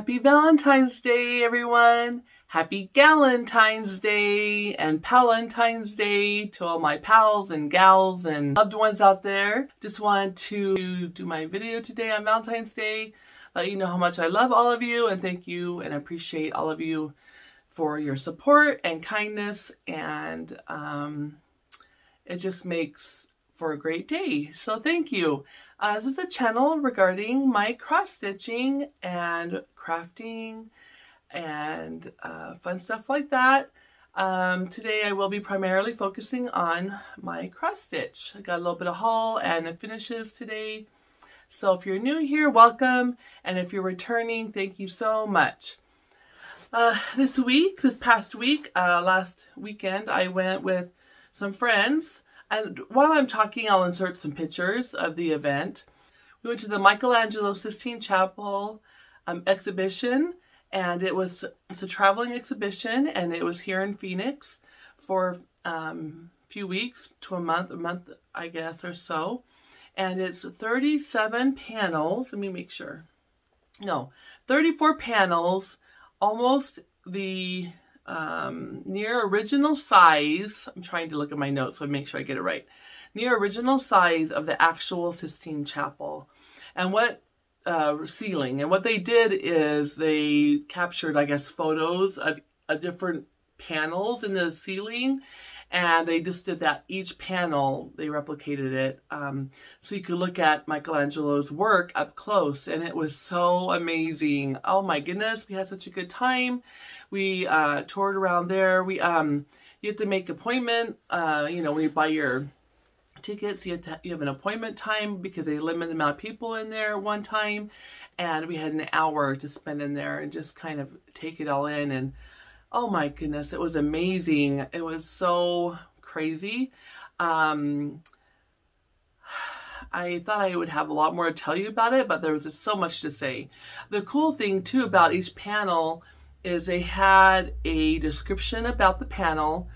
Happy Valentine's Day, everyone. Happy Galentine's Day and Pal-entines Day to all my pals and gals and loved ones out there. Just wanted to do my video today on Valentine's Day. Let you know how much I love all of you and thank you and appreciate all of you for your support and kindness. And it just makes for a great day. So thank you. This is a channel regarding my cross stitching and crafting and fun stuff like that. Today I will be primarily focusing on my cross stitch. I got a little bit of haul and finishes today. So if you're new here, welcome. And if you're returning, thank you so much. This past week, last weekend, I went with some friends. And while I'm talking, I'll insert some pictures of the event. We went to the Michelangelo Sistine Chapel exhibition, and it's a traveling exhibition, and it was here in Phoenix for a few weeks to a month I guess or so. And it's 37 panels. Let me make sure. No, 34 panels, almost the near original size. I'm trying to look at my notes so I make sure I get it right. Near original size of the actual Sistine Chapel. And what ceiling. And what they did is they captured, I guess, photos of different panels in the ceiling. And they just did that. Each panel, they replicated it. So you could look at Michelangelo's work up close. And it was so amazing. Oh my goodness. We had such a good time. We toured around there. You have to make an appointment. You know, when you buy your tickets, you have an appointment time because they limit the amount of people in there at one time. And we had an hour to spend in there and just kind of take it all in. And oh my goodness, it was amazing. It was so crazy. I thought I would have a lot more to tell you about it, but there was just so much to say. The cool thing too about each panel is they had a description about the panel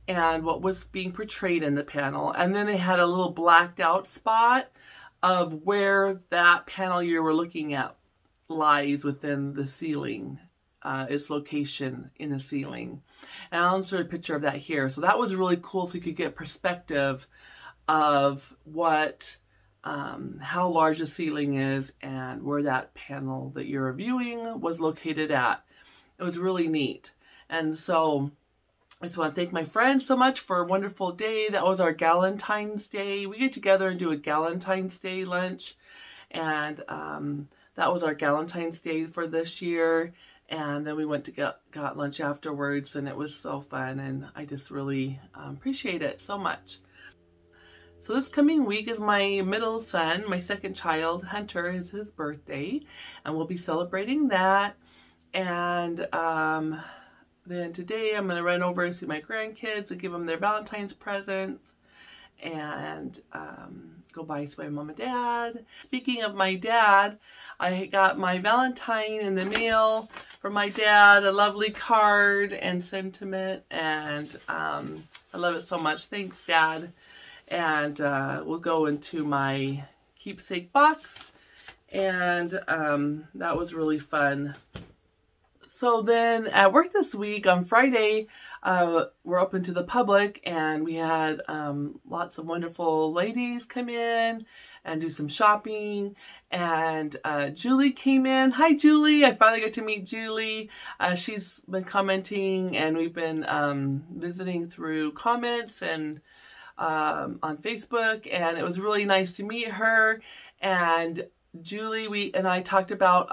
and what was being portrayed in the panel. And then they had a little blacked out spot of where that panel you were looking at lies within the ceiling. Its location in the ceiling. And I'll insert a picture of that here. So that was really cool, so you could get perspective of what, how large the ceiling is and where that panel that you're viewing was located at. It was really neat. And so I just want to thank my friends so much for a wonderful day. That was our Galentine's Day. We get together and do a Galentine's Day lunch. And that was our Galentine's Day for this year. And then we went to got lunch afterwards, and it was so fun, and I just really appreciate it so much. So this coming week is my middle son, my second child, Hunter, is his birthday, and we'll be celebrating that. And then today I'm going to run over and see my grandkids and give them their Valentine's presents, and go by to my mom and dad. Speaking of my dad, I got my Valentine in the mail from my dad, a lovely card and sentiment, and I love it so much. Thanks, Dad. And we'll go into my keepsake box, and that was really fun. So then at work this week on Friday, we're open to the public, and we had lots of wonderful ladies come in and do some shopping. And Julie came in. Hi, Julie. I finally got to meet Julie. She's been commenting, and we've been visiting through comments and on Facebook, and it was really nice to meet her. And Julie, and I talked about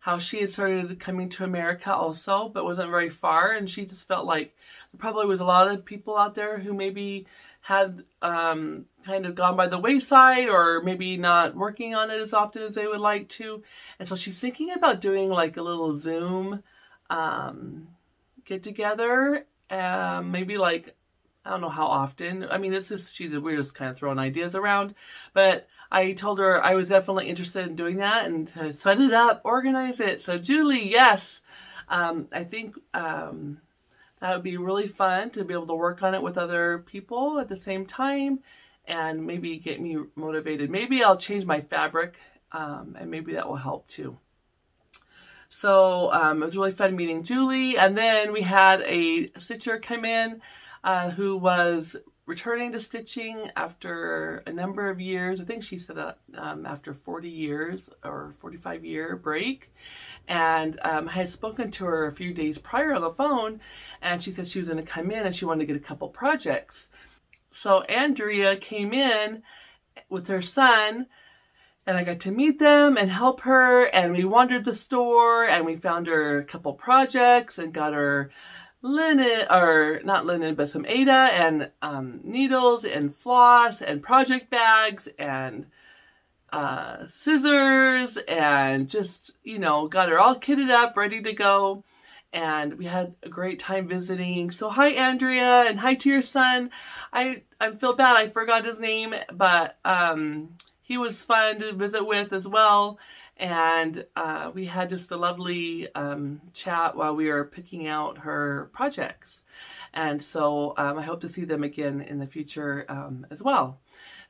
how she had started coming to America also, but wasn't very far, and she just felt like there probably was a lot of people out there who maybe had kind of gone by the wayside, or maybe not working on it as often as they would like to. And so she's thinking about doing like a little Zoom get together, maybe like, I don't know how often. I mean, we're just kind of throwing ideas around, but I told her I was definitely interested in doing that and to set it up, organize it. So Julie, yes, I think that would be really fun to be able to work on it with other people at the same time and maybe get me motivated. Maybe I'll change my fabric and maybe that will help too. So it was really fun meeting Julie. And then we had a stitcher come in who was returning to stitching after a number of years. I think she said after 40 years or 45-year break. And I had spoken to her a few days prior on the phone, and she said she was going to come in and she wanted to get a couple projects. So Andrea came in with her son, and I got to meet them and help her, and we wandered the store, and we found her a couple projects and got her linen, or not linen, but some Aida and needles and floss and project bags and scissors, and just, you know, got her all kitted up, ready to go. And we had a great time visiting. So hi, Andrea, and hi to your son. I feel bad I forgot his name, but he was fun to visit with as well. And we had just a lovely chat while we were picking out her projects. And so I hope to see them again in the future as well.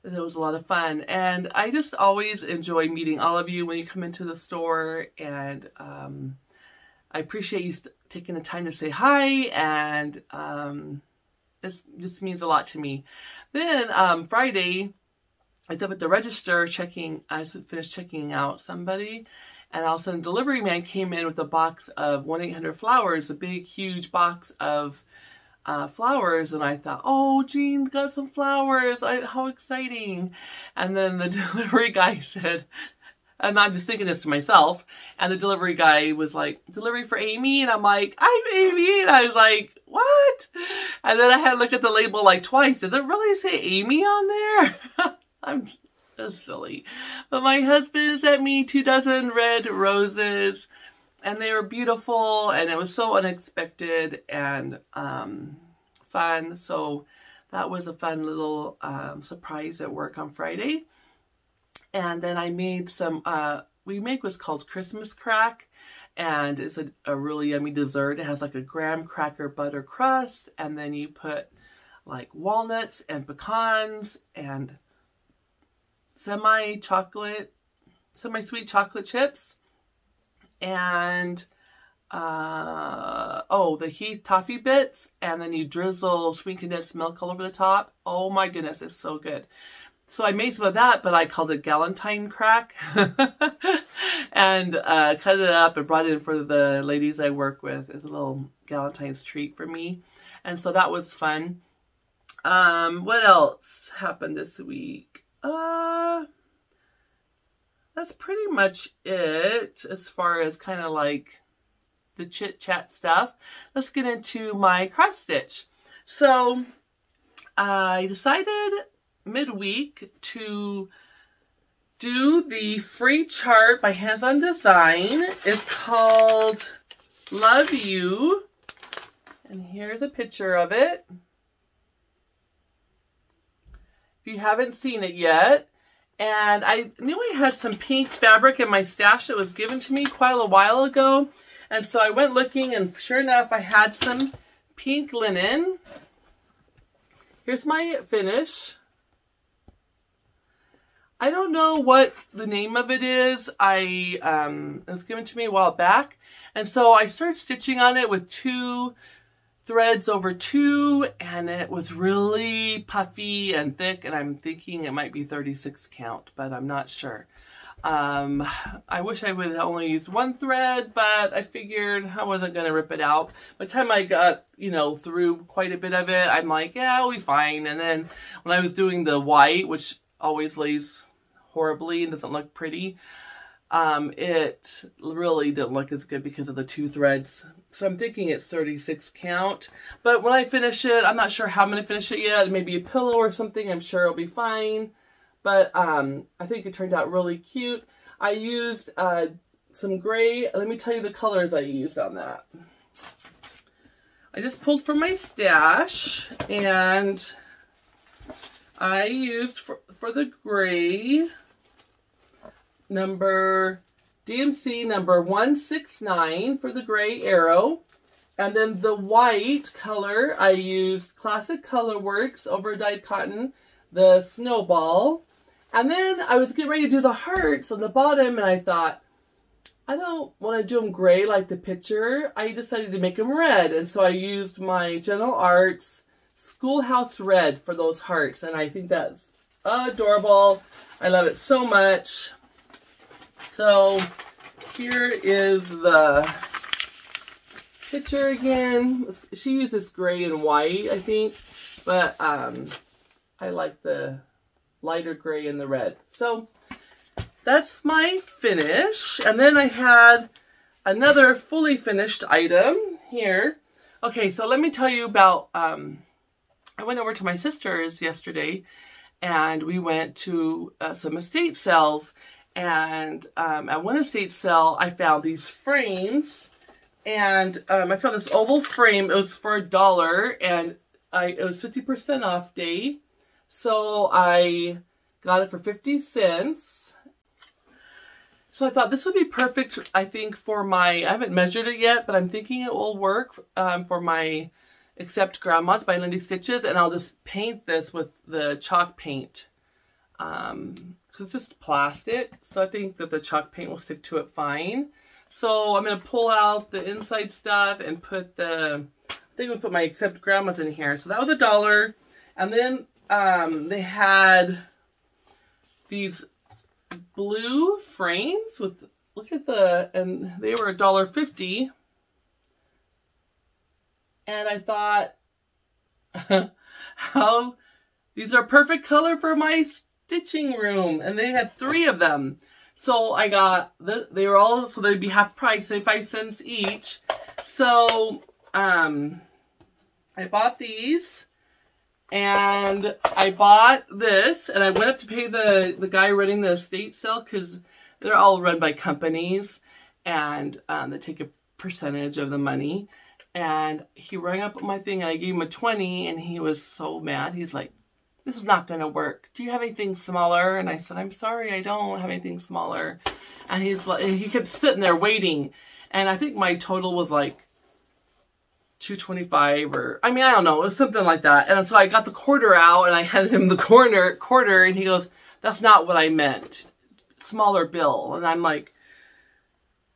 It was a lot of fun. And I just always enjoy meeting all of you when you come into the store. And I appreciate you taking the time to say hi. And this just means a lot to me. Then Friday, I was up at the register I finished checking out somebody, and all of a sudden a delivery man came in with a box of 1-800-Flowers, a big, huge box of flowers, and I thought, oh, Jean got some flowers, how exciting. And then the delivery guy said, and I'm just thinking this to myself, and the delivery guy was like, delivery for Amy? And I'm like, I'm Amy, and I was like, what? And then I had to look at the label like twice. Does it really say Amy on there? I'm just silly. But my husband sent me 24 red roses, and they were beautiful, and it was so unexpected and fun. So that was a fun little surprise at work on Friday. And then I made some, we make what's called Christmas crack, and it's a really yummy dessert. It has like a graham cracker butter crust, and then you put like walnuts and pecans and semi-sweet chocolate chips, and the Heath toffee bits, and then you drizzle sweet condensed milk all over the top. Oh my goodness, it's so good. So I made some of that, but I called it Galentine crack and cut it up and brought it in for the ladies I work with as a little Galentine's treat for me. And so that was fun. What else happened this week? That's pretty much it as far as kind of like the chit chat stuff. Let's get into my cross stitch. So I decided midweek to do the free chart by Hands On Design. It's called Love You, and here's a picture of it. If you haven't seen it yet. And I knew I had some pink fabric in my stash that was given to me quite a while ago. And so I went looking, and sure enough, I had some pink linen. Here's my finish. I don't know what the name of it is. It was given to me a while back. And so I started stitching on it with 2 threads over 2, and it was really puffy and thick, and I'm thinking it might be 36 count, but I'm not sure. I wish I would have only used 1 thread, but I figured I wasn't going to rip it out. By the time I got, you know, through quite a bit of it, I'm like, yeah, it'll be fine. And then when I was doing the white, which always lays horribly and doesn't look pretty, it really didn't look as good because of the 2 threads. So I'm thinking it's 36 count. But when I finish it, I'm not sure how I'm going to finish it yet. Maybe a pillow or something. I'm sure it'll be fine. But I think it turned out really cute. I used some gray. Let me tell you the colors I used on that. I just pulled from my stash, and I used for the gray DMC number 169 for the gray arrow. And then the white color, I used Classic Colorworks over dyed cotton, the Snowball. And then I was getting ready to do the hearts on the bottom, and I thought, I don't want to do them gray like the picture. I decided to make them red. And so I used my General Arts Schoolhouse Red for those hearts. And I think that's adorable. I love it so much. So here is the picture again. She uses gray and white, I think. But I like the lighter gray and the red. So that's my finish. And then I had another fully finished item here. Okay, so let me tell you about, I went over to my sister's yesterday and we went to some estate sales. And at one estate sale, I found these frames. And I found this oval frame. It was for $1 and it was 50% off day. So I got it for 50 cents. So I thought this would be perfect, I think, for my, I haven't measured it yet, but I'm thinking it will work for my Accept Grandmas by Lindy Stitches, and I'll just paint this with the chalk paint. So it's just plastic, so I think that the chalk paint will stick to it fine. So I'm going to pull out the inside stuff and put the, I think we'll put my Accept Grandmas in here. So that was $1. And then they had these blue frames with, look at the, and they were $1.50. And I thought, how, these are perfect color for my stitching room. And they had 3 of them. So I got, they were all, so they'd be half price, 75 cents each. So I bought these. And I bought this, and I went up to pay the guy running the estate sale, because they're all run by companies, and they take a percentage of the money. And he rang up my thing, and I gave him a 20, and he was so mad. He's like, this is not going to work. Do you have anything smaller? And I said, I'm sorry, I don't have anything smaller. And he's like, he kept sitting there waiting. And I think my total was like $2.25, or I mean, I don't know, it was something like that. And so I got the quarter out and I handed him the quarter, and he goes, that's not what I meant, smaller bill. And I'm like,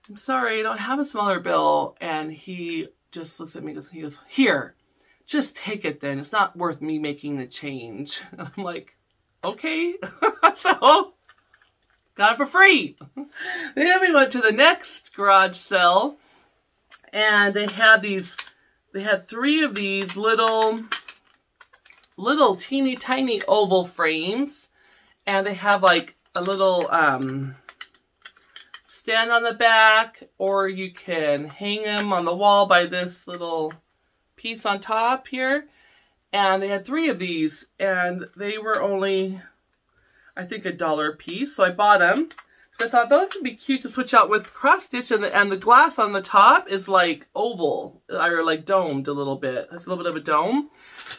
I'm sorry, I don't have a smaller bill. And he just looks at me and he goes, here, just take it then, it's not worth me making the change. And I'm like, okay. So got it for free. Then we went to the next garage sale, and they had these, they had 3 of these little teeny tiny oval frames, and they have like a little stand on the back, or you can hang them on the wall by this little piece on top here. And they had 3 of these, and they were only, I think, $1 a piece. So I bought them. So I thought those would be cute to switch out with cross stitch, and the glass on the top is like oval, or like domed a little bit. It's a little bit of a dome.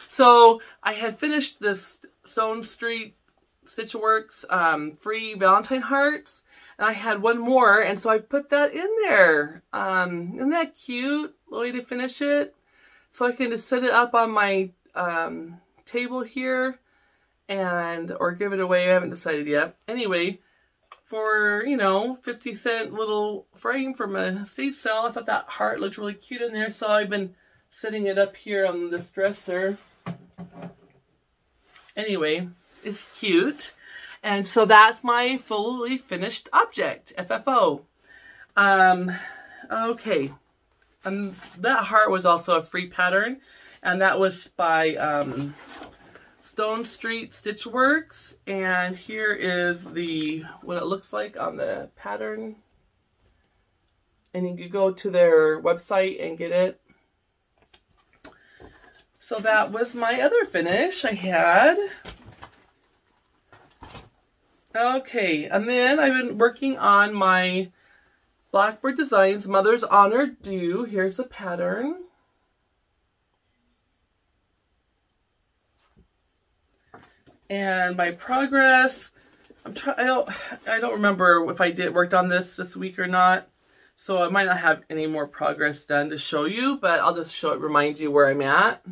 So I had finished this Stone Street Stitch Works free Valentine hearts, and I had one more, and so I put that in there. Isn't that cute? The way to finish it. So I can just set it up on my table here, and or give it away. I haven't decided yet. Anyway, for, you know, 50-cent little frame from a estate sale, I thought that heart looked really cute in there, so I've been setting it up here on this dresser. Anyway, it's cute. And so that's my fully finished object, FFO. Okay. That heart was also a free pattern, and that was by Stone Street Stitch Works, and here is the what it looks like on the pattern, and you can go to their website and get it. So that was my other finish I had. Okay, and then I've been working on my Blackbird Designs Mother's Honor Do. Here's a pattern. And my progress, I don't remember if I worked on this week or not, so I might not have any more progress done to show you, but I'll just remind you where I'm at.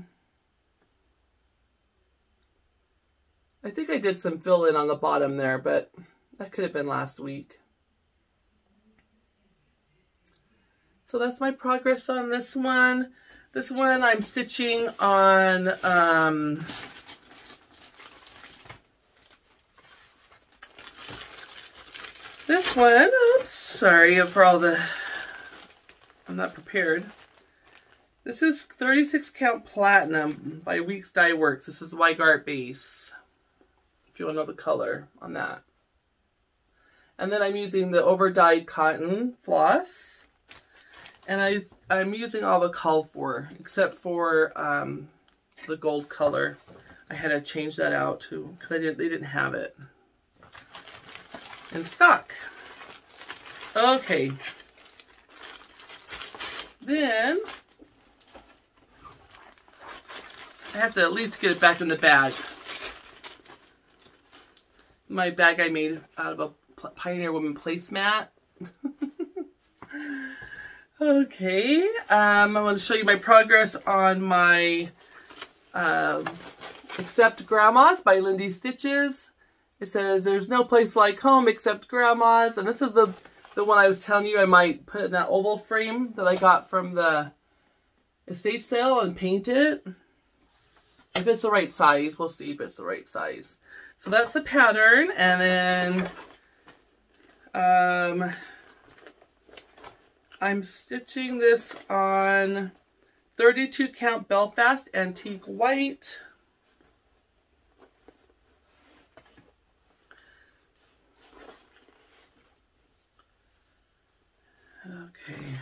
I think I did some fill in on the bottom there, but that could have been last week. So that's my progress on this one. This one I'm stitching on this one. Oops, sorry for all the, I'm not prepared. This is 36 count platinum by Weeks Dye Works. This is Weigart base, if you want to know the color on that. And then I'm using the over dyed cotton floss. And I'm using all the called for, except for the gold color. I had to change that out too, because they didn't have it in stock. Okay. Then I have to at least get it back in the bag. My bag I made out of a Pioneer Woman placemat. Okay, I'm going to show you my progress on my Except Grandma's by Lindy Stitches. It says, there's no place like home except Grandma's. And this is the one I was telling you I might put in that oval frame that I got from the estate sale and paint it. If it's the right size, we'll see if it's the right size. So that's the pattern. And then I'm stitching this on 32 count Belfast Antique White. Okay.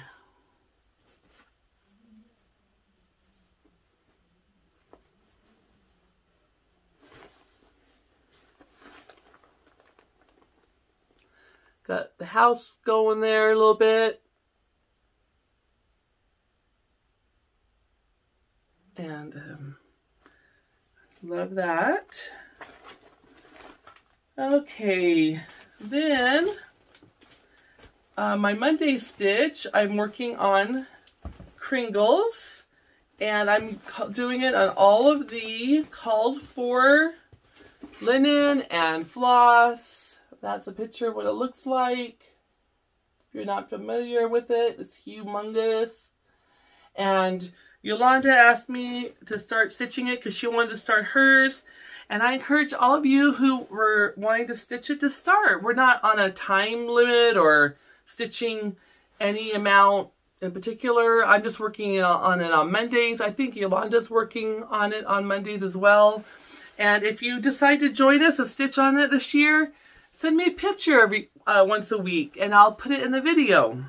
Got the house going there a little bit. And love that. Okay, then my Monday stitch, I'm working on Kringles, and I'm doing it on all of the called for linen and floss. That's a picture of what it looks like. If you're not familiar with it, it's humongous. And Yolanda asked me to start stitching it because she wanted to start hers. And I encourage all of you who were wanting to stitch it to start. We're not on a time limit or stitching any amount in particular. I'm just working on it on Mondays. I think Yolanda's working on it on Mondays as well. And if you decide to join us and stitch on it this year, send me a picture once a week and I'll put it in the video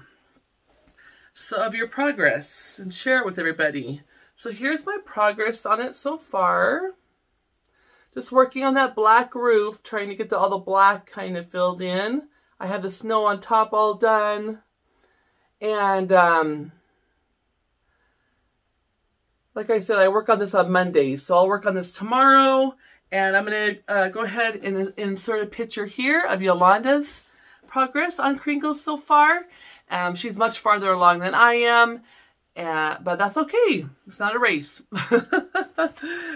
of your progress and share it with everybody. So here's my progress on it so far. Just working on that black roof, trying to get all the black kind of filled in. I have the snow on top all done. And like I said, I work on this on Mondays. So I'll work on this tomorrow. And I'm going to go ahead and insert a picture here of Yolanda's progress on Kringles so far. She's much farther along than I am, but that's okay. It's not a race.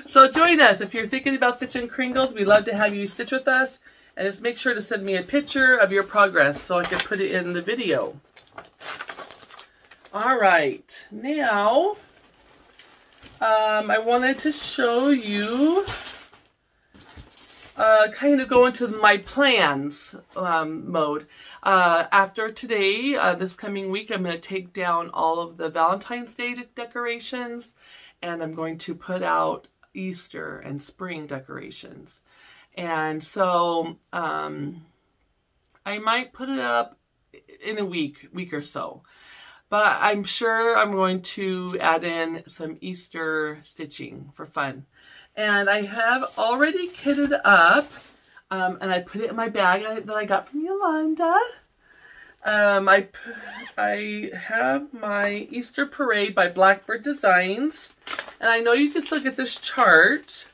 So join us. If you're thinking about stitching Kringles, we'd love to have you stitch with us. And just make sure to send me a picture of your progress so I can put it in the video. All right. Now, I wanted to show you kind of go into my plans mode. After today, this coming week, I'm going to take down all of the Valentine's Day decorations, and I'm going to put out Easter and spring decorations. And so I might put it up in a week or so. But I'm sure I'm going to add in some Easter stitching for fun. And I have already kitted up, and I put it in my bag that I got from Yolanda. I have my Easter Parade by Blackbird Designs, and I know you can still get this chart.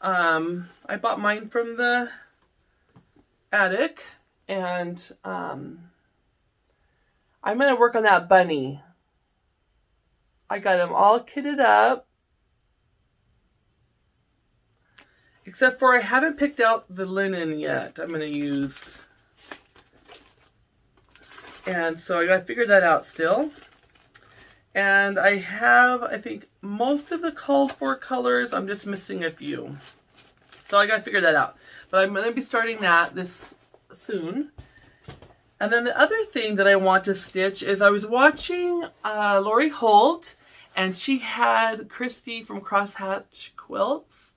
I bought mine from the attic, and I'm going to work on that bunny. I got them all kitted up. Except for I haven't picked out the linen yet I'm going to use. And so I got to figure that out still. And I have, I think, most of the called for colors. I'm just missing a few. So I gotta figure that out. But I'm gonna be starting that this soon. And then the other thing that I want to stitch is I was watching Lori Holt, and she had Christy from Crosshatch Quilts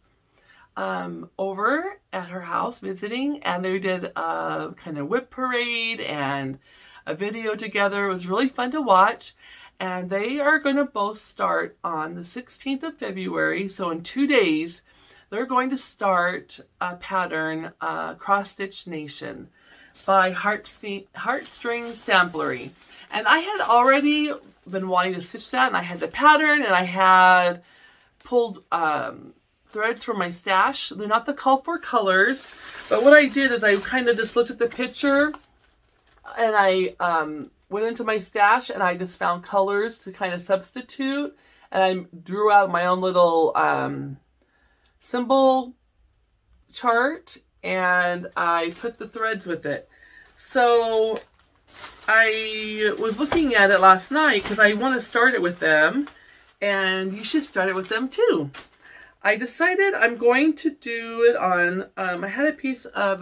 over at her house visiting, and they did a kind of whip parade and a video together. It was really fun to watch, and they are going to both start on the 16th of February, so in 2 days they're going to start a pattern, Cross Stitch Nation by Heartstring Samplery. And I had already been wanting to stitch that, and I had the pattern, and I had pulled threads from my stash. They're not the called for colors, but what I did is I kind of just looked at the picture, and I went into my stash, and I just found colors to kind of substitute, and I drew out my own little symbol chart, and I put the threads with it. So I was looking at it last night because I want to start it with them, and you should start it with them too. I decided I'm going to do it on, I had a piece of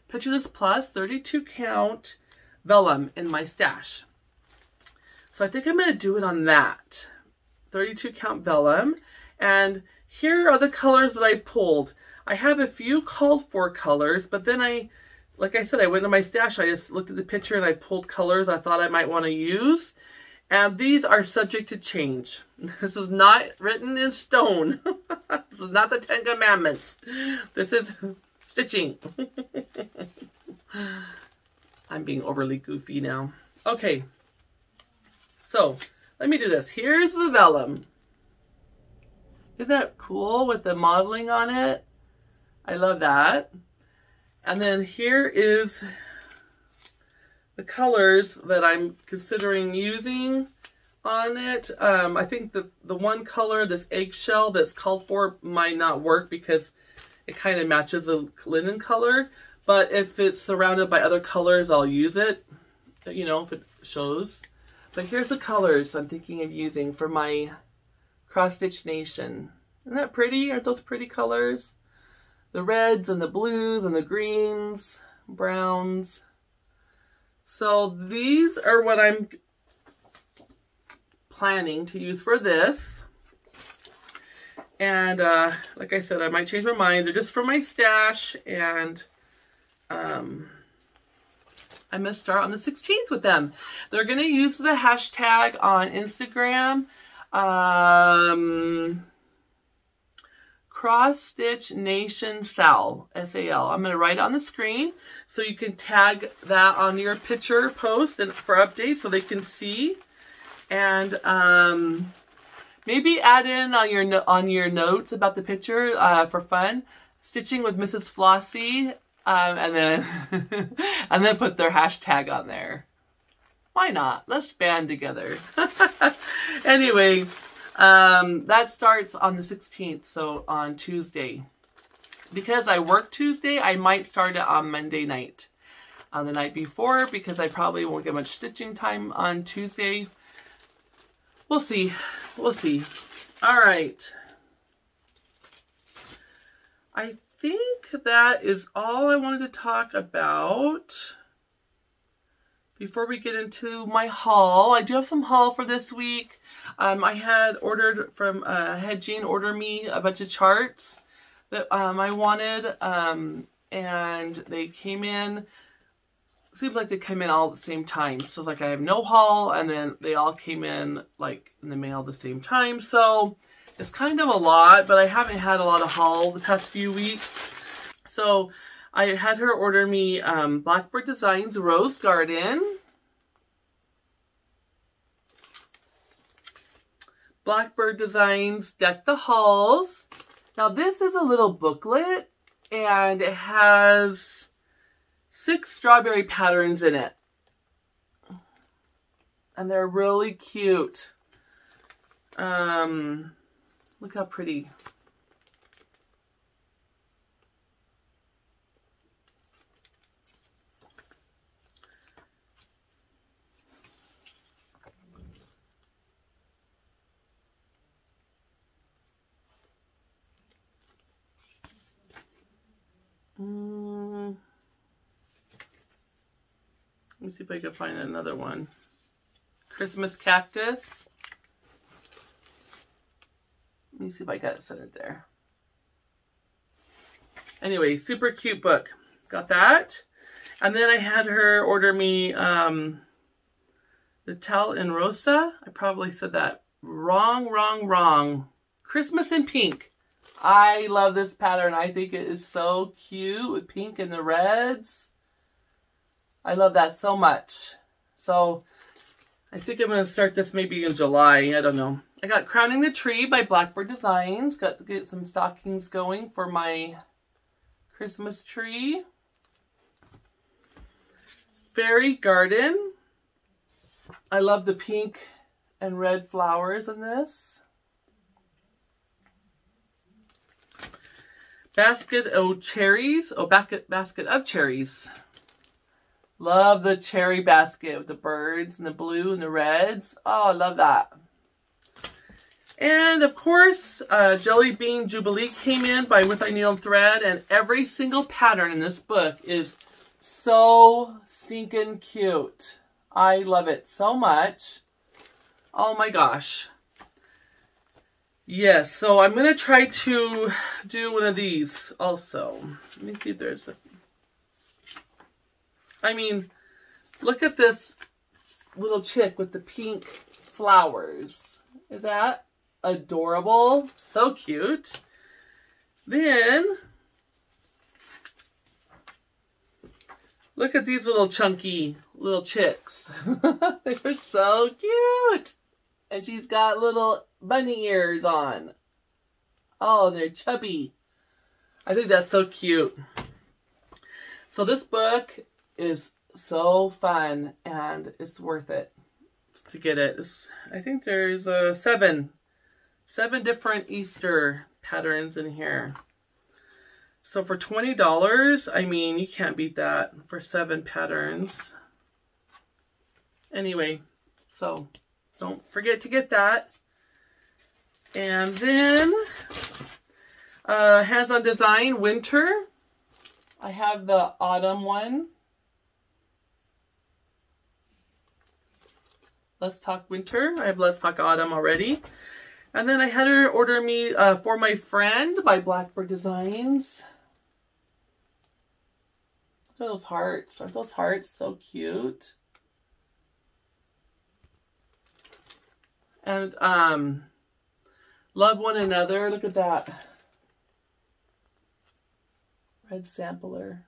Pictureless Plus 32 count vellum in my stash. So I think I'm going to do it on that 32 count vellum. And here are the colors that I pulled. I have a few called for colors, but then like I said, I went to my stash. I just looked at the picture and I pulled colors I thought I might want to use. And these are subject to change. This is not written in stone. This is not the 10 Commandments. This is stitching. I'm being overly goofy now. Okay. So, let me do this. Here's the vellum. Isn't that cool with the modeling on it? I love that. And then here is the colors that I'm considering using on it. I think the one color, this eggshell that's called for, might not work because it kind of matches the linen color. But if it's surrounded by other colors, I'll use it, you know, if it shows. But here's the colors I'm thinking of using for my Cross Stitch Nation. Isn't that pretty? Aren't those pretty colors? The reds and the blues and the greens, browns. So these are what I'm planning to use for this. And like I said, I might change my mind. They're just for my stash, and I'm going to start on the 16th with them. They're going to use the hashtag on Instagram, Cross Stitch Nation Sal, S-A-L. I'm going to write it on the screen so you can tag that on your picture post and for updates so they can see. And maybe add in on your notes about the picture for fun, stitching with Mrs. Flossy, and then and then put their hashtag on there. Why not? Let's band together. Anyway. That starts on the 16th, so on Tuesday. Because I work Tuesday, I might start it on Monday night. On the night before, because I probably won't get much stitching time on Tuesday. We'll see. We'll see. Alright. I think that is all I wanted to talk about. Before we get into my haul, I do have some haul for this week. I had ordered from, had Jean order me a bunch of charts that I wanted, and they came in, seems like they came in all at the same time. So it's like I have no haul, and then they all came in like in the mail at the same time. So it's kind of a lot, but I haven't had a lot of haul the past few weeks. So I had her order me Blackbird Designs Rose Garden, Blackbird Designs Deck the Halls. Now this is a little booklet, and it has 6 strawberry patterns in it. And they're really cute. Look how pretty. Let me see if I can find another one. Christmas cactus. Let me see if I got it centered there. Anyway, super cute book. Got that. And then I had her order me the Tell in Rosa. I probably said that wrong. Christmas in pink. I love this pattern. I think it is so cute with pink and the reds. I love that so much. So I think I'm going to start this maybe in July. I don't know. I got Crowning the Tree by Blackbird Designs. Got to get some stockings going for my Christmas tree. Fairy Garden. I love the pink and red flowers in this. Basket of Cherries. Oh, basket of cherries. Love the cherry basket with the birds and the blue and the reds. Oh, I love that. And of course, Jelly Bean Jubilee came in by With I Needle Thread, and every single pattern in this book is so stinking cute. I love it so much. Oh my gosh. Yes, so I'm going to try to do one of these also. Let me see if there's a... I mean, look at this little chick with the pink flowers. Is that adorable? So cute. Then, look at these little chunky little chicks. They're so cute. And she's got little bunny ears on. Oh, they're chubby. I think that's so cute. So this book is so fun, and it's worth it to get it. I think there's seven different Easter patterns in here. So for $20, I mean, you can't beat that for 7 patterns. Anyway, so don't forget to get that. And then Hands on Design Winter. I have the autumn one. Let's Talk Winter. I have Let's Talk Autumn already. And then I had her order me For My Friend by Blackbird Designs. Look at those hearts. Aren't those hearts so cute? And Love One Another. Look at that. Red sampler.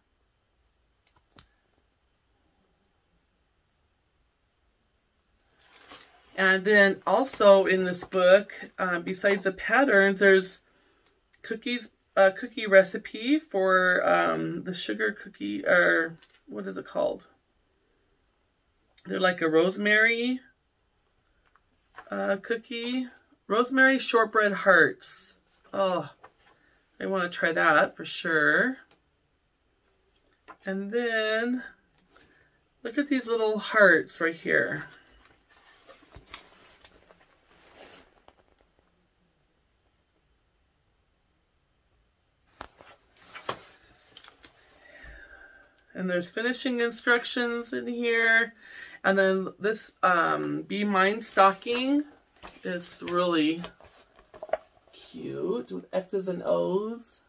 And then also in this book, besides the patterns, there's cookie recipe for the sugar cookie, or what is it called? They're like a rosemary cookie. Rosemary shortbread hearts. Oh, I want to try that for sure. And then look at these little hearts right here. And there's finishing instructions in here. And then this Be Mine stocking is really cute with X's and O's.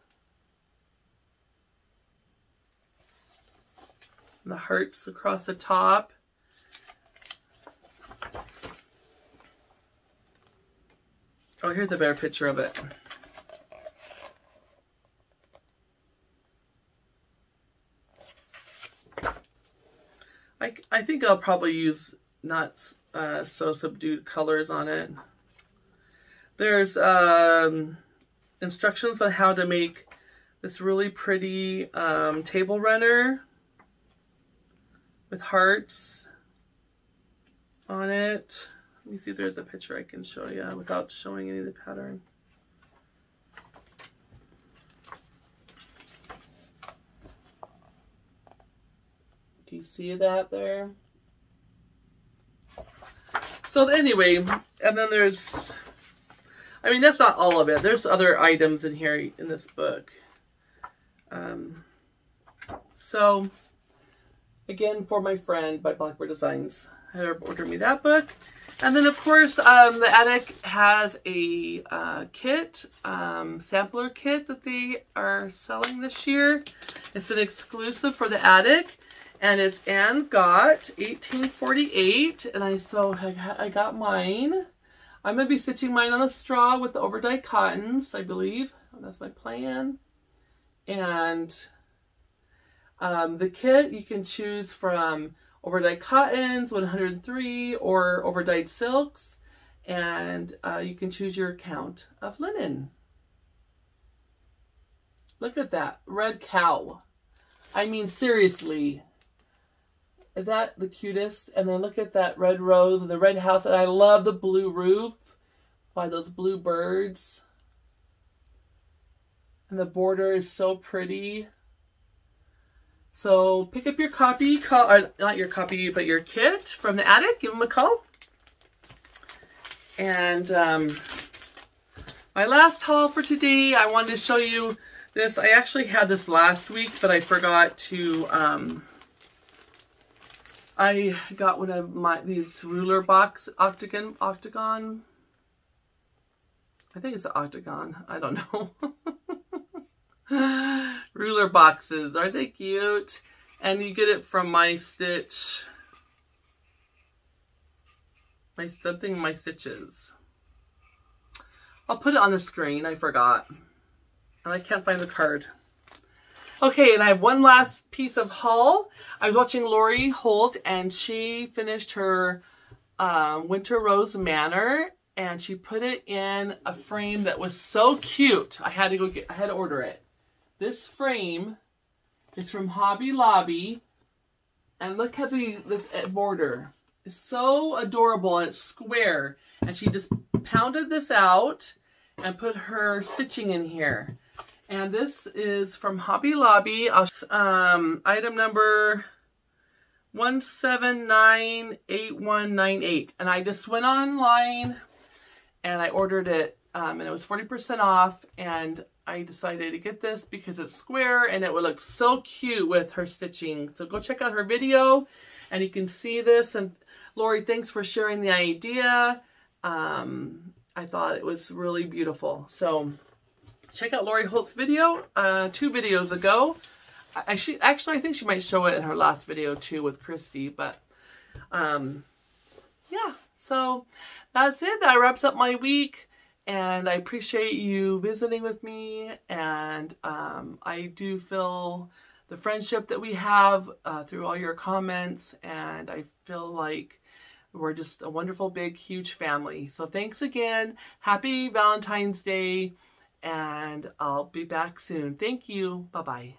And the hearts across the top. Oh, here's a better picture of it. I think I'll probably use not so subdued colors on it. There's instructions on how to make this really pretty table runner with hearts on it. Let me see if there's a picture I can show you without showing any of the pattern. Do you see that there? So anyway, and then there's, I mean, that's not all of it. There's other items in here in this book. So again, For My Friend by Blackbird Designs. I had her order me that book. And then of course, the Attic has a kit, sampler kit that they are selling this year. It's an exclusive for the Attic, and it's Anne Gott 1848. And I got mine. I'm gonna be stitching mine on a straw with the overdyed cottons, I believe. That's my plan. And the kit you can choose from overdyed cottons, 103, or overdyed silks, and you can choose your count of linen. Look at that red cow. I mean, seriously, is that the cutest? And then look at that red rose and the red house, and I love the blue roof by those blue birds. And the border is so pretty. So pick up your copy, or not your copy, but your kit from the Attic. Give them a call. And my last haul for today, I wanted to show you this. I actually had this last week, but I forgot to. I got one of these ruler box octagon. I think it's an octagon. I don't know. Ruler boxes, aren't they cute? And you get it from My Stitch. My Stitches. I'll put it on the screen. I forgot. And I can't find the card. Okay, and I have one last piece of haul. I was watching Lori Holt, and she finished her Winter Rose Manor, and she put it in a frame that was so cute. I had to order it. This frame is from Hobby Lobby, and look at this border. It's so adorable, and it's square. And she just pounded this out and put her stitching in here. And this is from Hobby Lobby, item number 1798198. And I just went online and I ordered it, and it was 40% off, and I decided to get this because it's square and it would look so cute with her stitching. So go check out her video and you can see this. And Lori, thanks for sharing the idea. I thought it was really beautiful. So check out Lori Holt's video 2 videos ago. I think she might show it in her last video too with Christy. But yeah, so that's it. That wraps up my week. And I appreciate you visiting with me, and I do feel the friendship that we have through all your comments, and I feel like we're just a wonderful, big, huge family. So thanks again. Happy Valentine's Day, and I'll be back soon. Thank you. Bye-bye.